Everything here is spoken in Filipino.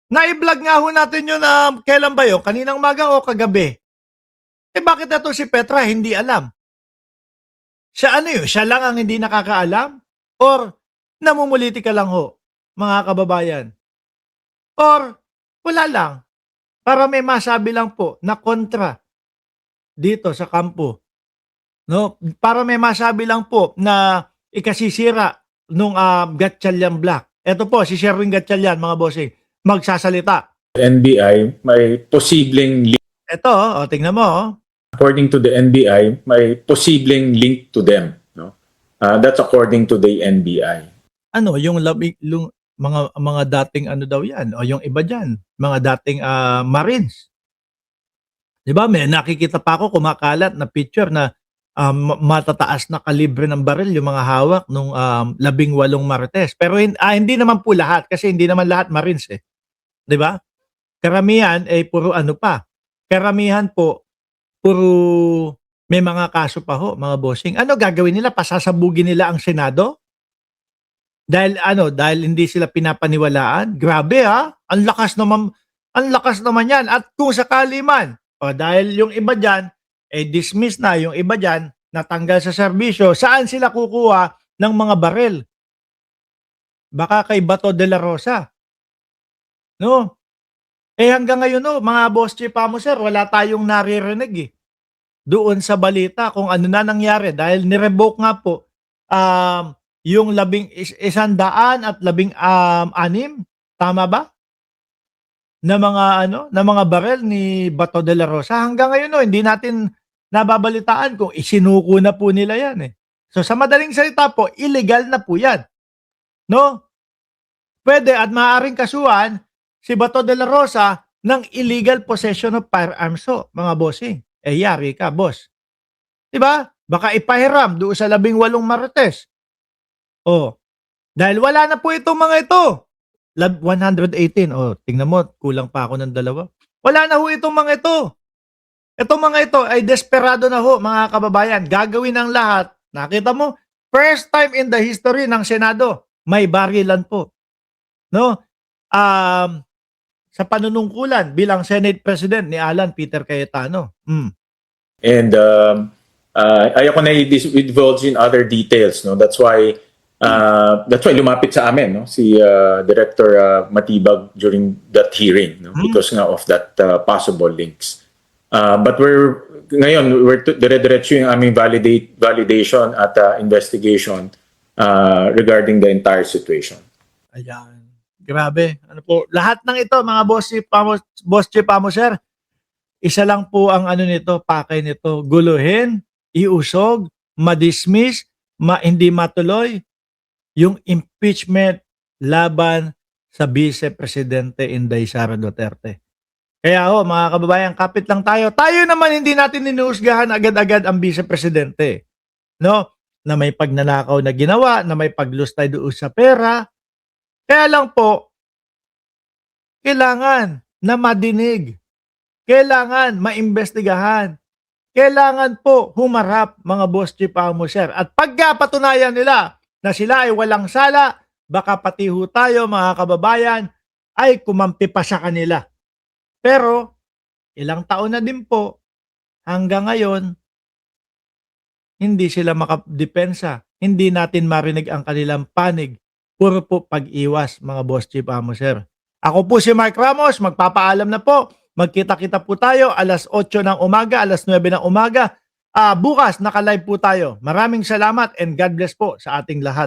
Nai-vlog nga ho natin yun na kailan ba yun? Kaninang maga o kagabi? Eh bakit na si Petra hindi alam? Siya ano yun? Siya lang ang hindi nakakaalam? Or namumuliti ka lang ho, mga kababayan? Or wala lang? Para may masabi lang po na kontra dito sa kampo. No? Para may masabi lang po na ikasisira nung Gatchalian Black. Ito po, si Sherwin Gatchalian, mga bossing, magsasalita. NBI, may posibleng link, Ito, tingnan mo. according to the NBI, may posibleng link to them. No? That's according to the NBI. Ano, yung mga dating ano daw yan, o yung iba dyan, mga dating Marines. Di ba, may nakikita pa ako kumakalat na picture na matataas na kalibre ng baril yung mga hawak nung 18 Marites. Pero hindi naman po lahat kasi hindi naman lahat Marines eh. 'Di ba? Karamihan ay puro ano pa. Karamihan po puro may mga kaso pa ho, mga bossing. Ano gagawin nila? Pasasabugin nila ang Senado? Dahil hindi sila pinapaniwalaan? Grabe ha. Ang lakas naman 'yan. At kung sakali man, dahil yung iba diyan dismiss na, yung iba dyan, natanggal sa serbisyo, saan sila kukuha ng mga baril? Baka kay Bato de la Rosa. No? Hanggang ngayon, no, mga boss chief mo, sir, wala tayong naririnig doon sa balita kung ano na nangyari dahil nirevoke nga po yung 116 tama ba? Na mga baril ni Bato de la Rosa. Hanggang ngayon, no, hindi natin nababalitaan kung isinuko na po nila yan eh. So sa madaling salita po, illegal na po yan. No? Pwede at maaaring kasuhan si Bato de la Rosa ng illegal possession of firearms ho, mga bossing. Yari ka, boss. Diba? Baka ipahiram doon sa 18 Marites. Dahil wala na po itong mga ito. 118. Tingnan mo, kulang pa ako ng 2. Wala na ho itong mga ito. Itong mga ito ay desperado na ho, mga kababayan. Gagawin ang lahat. Nakita mo, first time in the history ng Senado, may barilan po. No? Sa panunungkulan bilang Senate President ni Alan Peter Cayetano. And ayoko na i-divulge in other details. No? That's why lumapit sa amin, no? Si Director Matibag during that hearing, no? Because nga of that possible links. But we're dire-diretso yung aming validation at investigation regarding the entire situation. Ayan. Grabe. Ano po, lahat ng ito, mga boss chief mo, sir, isa lang po ang nito, pakay nito, guluhin, iusog, madismiss, hindi matuloy yung impeachment laban sa Vice Presidente Inday Sara Duterte. Kaya mga kababayan, kapit lang tayo. Tayo naman hindi natin inuusgahan agad-agad ang Vice Presidente. No? Na may pagnanakaw na ginawa, na may paglustay doon sa pera. Kaya lang po, kailangan na madinig. Kailangan maimbestigahan. Kailangan po humarap, mga boss chief mo, sir. At pagka patunayan nila na sila ay walang sala, baka pati ho tayo, mga kababayan, ay kumampi pa sa kanila. Pero, ilang taon na din po, hanggang ngayon, hindi sila makadepensa. Hindi natin marinig ang kanilang panig. Puro po pag-iwas, mga boss chief mo, sir. Ako po si Mark Ramos, magpapaalam na po. Magkita-kita po tayo alas 8 ng umaga, alas 9 ng umaga. Bukas, naka-live po tayo. Maraming salamat and God bless po sa ating lahat.